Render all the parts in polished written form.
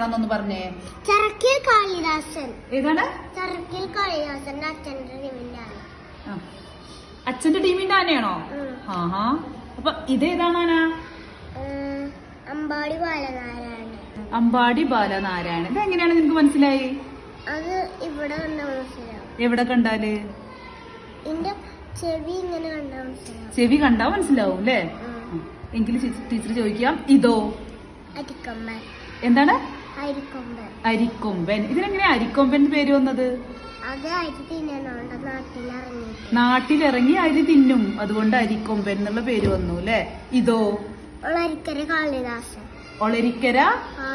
ാണെന്നൊന്ന് പറഞ്ഞേ. ചരക്കിൽ കാളിദാസൻ. ഏതാണ്? ചരക്കിൽ കാളിദാസന്റെ അച്ഛന്റെ ടീമിന്റെ ആന. അച്ഛന്റെ ടീമിന്റെ ആനയാണോ? ആഹാ. അപ്പൊ ഇതേതാണ് ആന? അമ്പാടി ബാലനാരായണൻ. അമ്പാടി ബാലനാരായണൻ. ഇതെങ്ങനെയാണ് നിനക്ക് മനസ്സിലായി? അത് ഇവിടെ കണ്ടാ മനസ്സിലാവും. എവിടെ കണ്ടാല്? എന്റെ ചെവി ഇങ്ങനെ കണ്ടാ മനസ്സിലാവും. ചെവി കണ്ടാ മനസ്സിലാവും അല്ലേ? എങ്കിലും ടീച്ചർ ചോദിക്കാം, ഇതോ? അരിക്കൊമ്പൻ. എന്താണ്? അരിക്കൊമ്പൻ. അരിക്കൊമ്പൻ. ഇതിനെങ്ങനെയാ അരിക്കൊമ്പൻ പേര് വന്നത്? അത് അരി തിന്നാനോണ്ട് നാട്ടിലിറങ്ങി. നാട്ടിലിറങ്ങി അരി തിന്നും, അതുകൊണ്ട് അരിക്കൊമ്പൻ എന്നുള്ള പേര് വന്നു അല്ലെ. ഇതോ? ഒളരിക്കര കാളിദാസൻ. ഒളരിക്കര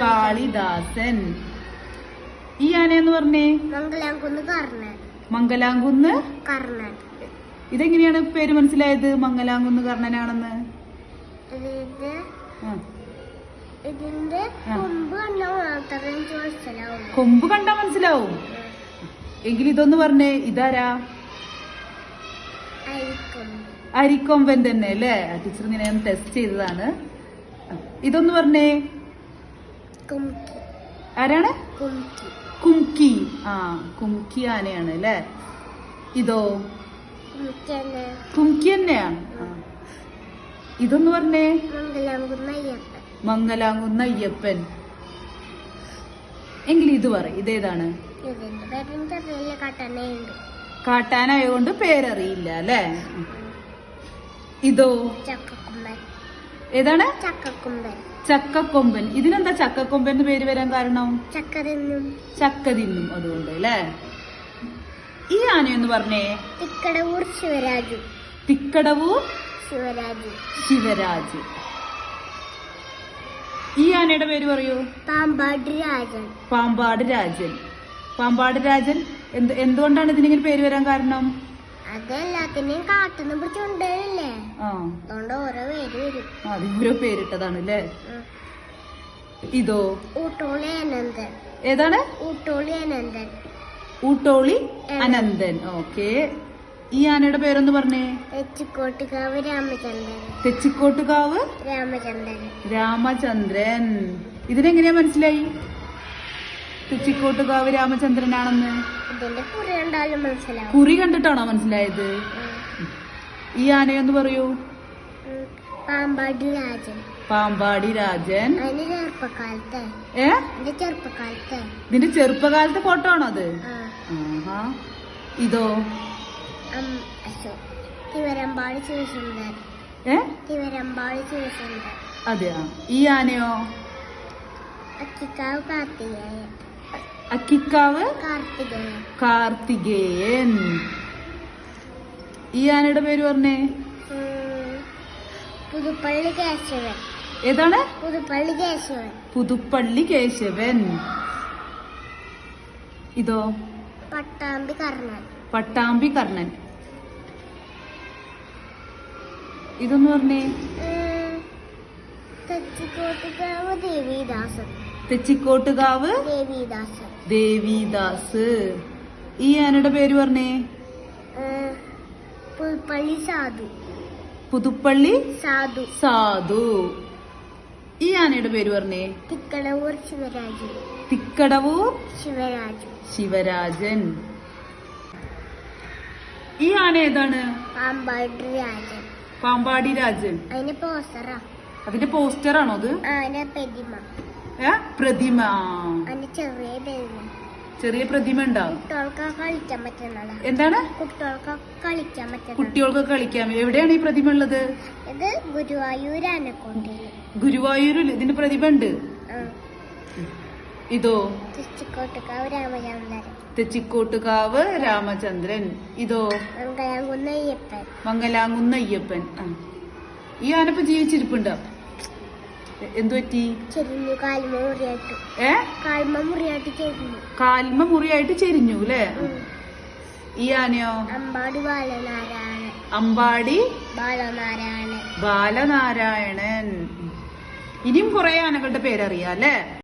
കാളിദാസൻ. ഈ ആനയെന്ന് പറഞ്ഞേ? മംഗലാംകുന്ന് കർണൻ. മംഗലാംകുന്ന് കർണൻ. ഇതെങ്ങനെയാണ് പേര് മനസ്സിലായത് മംഗലാംകുന്ന് കർണനാണെന്ന്? ഇതിന്റെ കൊമ്പ് കണ്ടാ മാത്രമേ മനസ്സിലാവും. കൊമ്പ് കണ്ടാ മനസ്സിലാവും. എങ്കിൽ ഇതൊന്ന് പറഞ്ഞേ, ഇതാരാ? അരിക്കൊമ്പൻ തന്നെ അല്ലേ? ടീച്ചർ ഇങ്ങനെ ടെസ്റ്റ് ചെയ്തതാണ്. ഇതൊന്ന് പറഞ്ഞേ, ആരാണ്? കുംകി. ആ, കുംകി ആനയാണ് അല്ലേ. ഇതോ? കുംകി തന്നെയാണ്. ഇതൊന്ന് പറഞ്ഞേ, മംഗലാംകുന്ന് അയ്യപ്പൻ. എങ്കിൽ ഇത് പറ, ഇതേതാണ്? കാട്ടാനായോണ്ട് പേരറിയില്ല അല്ലേ. ഇതോ? ഏതാണ്? ചക്കക്കൊമ്പൻ. ഇതിനെന്താ ചക്കക്കൊമ്പൻ എന്ന് പേര് വരാൻ കാരണം? ചക്ക തിന്നും, അതുകൊണ്ട് അല്ലേ. ഈ ആനയെന്ന് പറഞ്ഞേ? തിക്കടവൂർ ശിവരാജു. തിക്കടവൂർ ശിവരാജ്. ഈ ആനയുടെ പേര് പറയൂ. പാമ്പാട് രാജൻ. പാമ്പാട് രാജൻ. പാമ്പാട് രാജൻ എന്തുകൊണ്ടാണ് ഇതിനിങ്ങനെ പേര് വരാൻ കാരണം? അതെല്ലാത്തിനെയും കാട്ടുന്ന പിടിച്ചുകൊണ്ടല്ലേ, അതുകൊണ്ട് ഓരോ പേര് വരും. അതിന് പേരിട്ടതാണ് അല്ലേ. ഇതോ? ഊട്ടോളി അനന്തൻ. ഏതാണ്? ഊട്ടോളി അനന്തൻ. ഊട്ടോളി അനന്തൻ. ഓക്കെ. ഈ ആനയുടെ പേരൊന്ന് പറഞ്ഞേ. തെച്ചിക്കോട്ടുകാവ് രാമചന്ദ്രൻ. തെച്ചിക്കോട്ടുകാവ് രാമചന്ദ്രൻ. ഇതിനെങ്ങനെയാ മനസ്സിലായി തെച്ചിക്കോട്ടുകാവ് രാമചന്ദ്രനാണെന്ന്? ഇതിന്റെ കുറി കണ്ടാലും മനസ്സിലാവും. കുറി കണ്ടിട്ടാണോ മനസ്സിലായത്? ഈ ആനയൊന്ന് പറയൂ. പാമ്പാടി രാജൻ. പാമ്പാടി രാജൻ. ഇതിന്റെ ചെറുപ്പകാലത്തെ ഫോട്ടോ ആണോ അത്? ഇതോ? തിവരമ്പാടി ശിവസുന്ദർ. അതെയാ. ഈ ആനയോ? അക്കിക്കാവ് കാർത്തികേയൻ. അക്കിക്കാവ് കാർത്തികേയൻ. ഈ ആനയുടെ പേര് പറഞ്ഞേ? പുതുപ്പള്ളി കേശവൻ. ഏതാണ്? പുതുപ്പള്ളി കേശവൻ. ഇതോ? പട്ടാമ്പി കർണൻ. ഇതൊന്ന് പറഞ്ഞേ. തെച്ചിക്കോട്ടുകാവ് ദേവിദാസ്. ഈ ആനയുടെ പേര് പറഞ്ഞേ? പുതുപ്പള്ളി സാധു. ഈ ആനയുടെ പേര് പറഞ്ഞേ? തിക്കടവൂർ ശിവരാജൻ. ഈ ആന ഏതാണ്? പാമ്പാടി രാജൻ. അതിന്റെ പോസ്റ്ററാണോ അത്? പ്രതിമ. ചെറിയ പ്രതിമ ഉണ്ടാവും. എന്താണ്? കുട്ടികൾക്ക് കളിക്കാം. എവിടെയാണ് ഈ പ്രതിമ ഉള്ളത്? ഗുരുവായൂരിൽ ഇതിന്റെ പ്രതിമ ഉണ്ട്. ഇതോ? തെച്ചിക്കോട്ടുകാവ് രാമചന്ദ്രൻ. ഇതോ? മംഗലാംകുന്ന് അയ്യപ്പൻ. ഈ ആനപ്പ ജീവിച്ചിരിപ്പുണ്ടോ? എന്തു പറ്റി? കാൽമ മുറിയായിട്ട് ചെരിഞ്ഞു അല്ലേ. ഈ ആനയോ? അമ്പാടി ബാലനാരായണൻ. ഇനിയും കുറെ ആനകളുടെ പേരറിയാം അല്ലേ.